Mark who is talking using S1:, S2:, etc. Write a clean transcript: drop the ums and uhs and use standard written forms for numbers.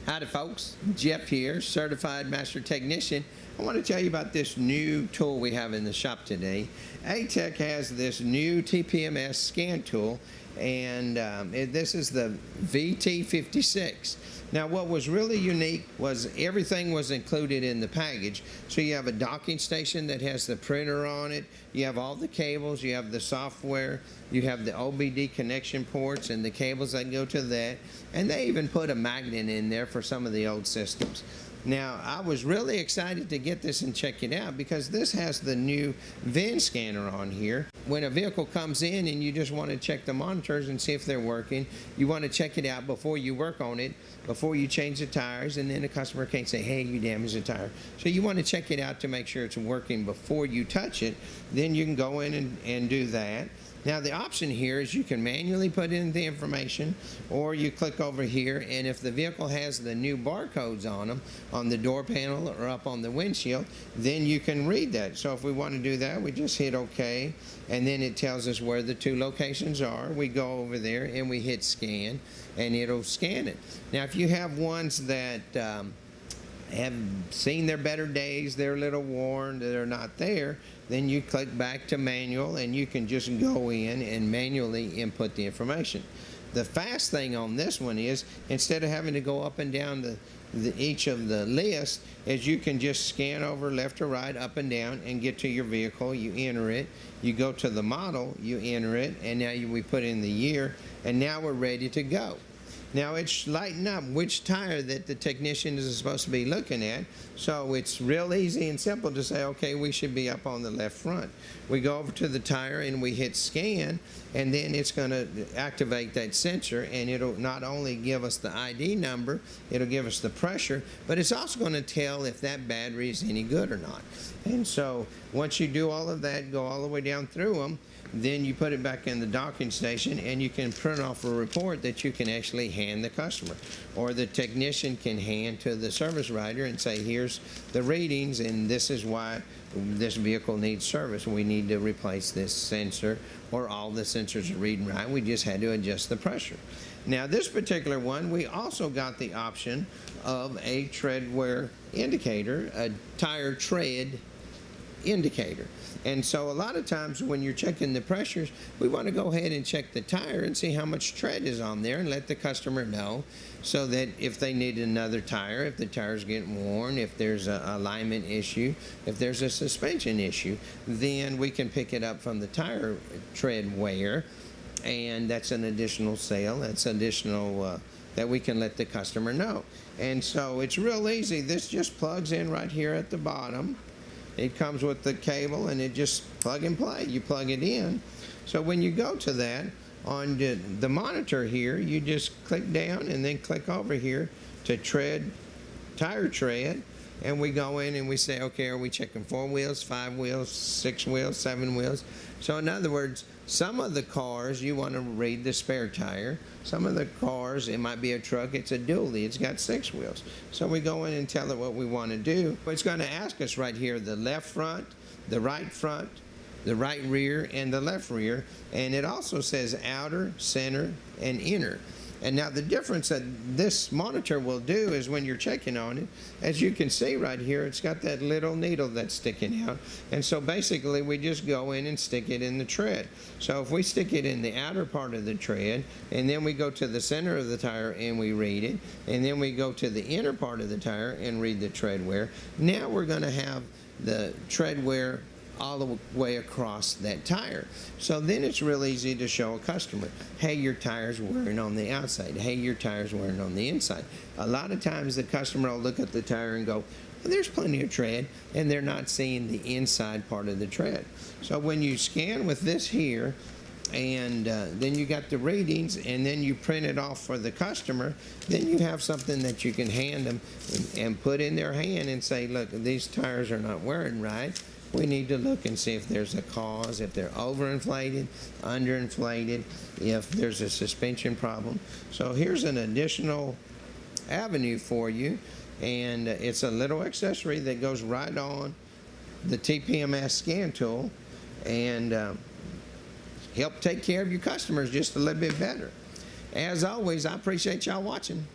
S1: Howdy folks, Jeff here, Certified Master Technician. I want to tell you about this new tool we have in the shop today. ATEQ has this new TPMS scan tool, and this is the VT56. Now what was really unique was everything was included in the package. So you have a docking station that has the printer on it, you have all the cables, you have the software, you have the OBD connection ports and the cables that go to that, and they even put a magnet in there for some of the old systems. Now, I was really excited to get this and check it out because this has the new VIN scanner on here. When a vehicle comes in and you just want to check the monitors and see if they're working, you want to check it out before you work on it, before you change the tires, and then the customer can't say, hey, you damaged the tire. So you want to check it out to make sure it's working before you touch it. Then you can go in and do that. Now the option here is you can manually put in the information, or you click over here, and if the vehicle has the new barcodes on them, on the door panel or up on the windshield, then you can read that. So if we want to do that, we just hit OK, and then it tells us where the two locations are. We go over there and we hit scan, and it'll scan it. Now if you have ones that have seen their better days, they're a little worn, they're not there, then you click back to manual and you can just go in and manually input the information. The fast thing on this one is, instead of having to go up and down each of the lists, is you can just scan over left or right, up and down, and get to your vehicle. You enter it, you go to the model, you enter it, and now we put in the year, and now we're ready to go. Now it's lighting up which tire that the technician is supposed to be looking at, so it's real easy and simple to say, okay, we should be up on the left front. We go over to the tire and we hit scan, and then it's going to activate that sensor, and it'll not only give us the ID number, it'll give us the pressure, but it's also going to tell if that battery is any good or not. And so once you do all of that, go all the way down through them, then you put it back in the docking station, and you can print off a report that you can actually hand the customer, or the technician can hand to the service writer and say, here's the readings, and this is why this vehicle needs service. We need to replace this sensor, or all the sensors are reading right. We just had to adjust the pressure. Now this particular one, we also got the option of a tread wear indicator, a tire tread indicator. And so a lot of times when you're checking the pressures, we want to go ahead and check the tire and see how much tread is on there, and let the customer know, so that if they need another tire, if the tire's getting worn, if there's an alignment issue, if there's a suspension issue, then we can pick it up from the tire tread wear, and that's an additional sale. That's additional that we can let the customer know. And so it's real easy. This just plugs in right here at the bottom. It comes with the cable, and it just plug and play. You plug it in. So when you go to that, on the monitor here, you just click down and then click over here to tire tread, and we go in and we say, okay, are we checking 4 wheels, 5 wheels, 6 wheels, 7 wheels? So in other words, some of the cars you want to read the spare tire. Some of the cars, it might be a truck, it's a dually, it's got 6 wheels. So we go in and tell it what we want to do. It's going to ask us right here the left front, the right rear, and the left rear. And it also says outer, center, and inner. And now the difference that this monitor will do is, when you're checking on it, as you can see right here, it's got that little needle that's sticking out. And so basically we just go in and stick it in the tread. So if we stick it in the outer part of the tread, and then we go to the center of the tire and we read it, and then we go to the inner part of the tire and read the tread wear, now we're going to have the tread wear all the way across that tire. So then it's real easy to show a customer, hey, your tire's wearing on the outside, hey, your tire's wearing on the inside. A lot of times the customer will look at the tire and go, well, there's plenty of tread, and they're not seeing the inside part of the tread. So when you scan with this here, and then you got the readings, and then you print it off for the customer, then you have something that you can hand them and put in their hand and say, look, these tires are not wearing right. We need to look and see if there's a cause, if they're overinflated, underinflated, if there's a suspension problem. So here's an additional avenue for you, and it's a little accessory that goes right on the TPMS scan tool, and help take care of your customers just a little bit better. As always, I appreciate y'all watching.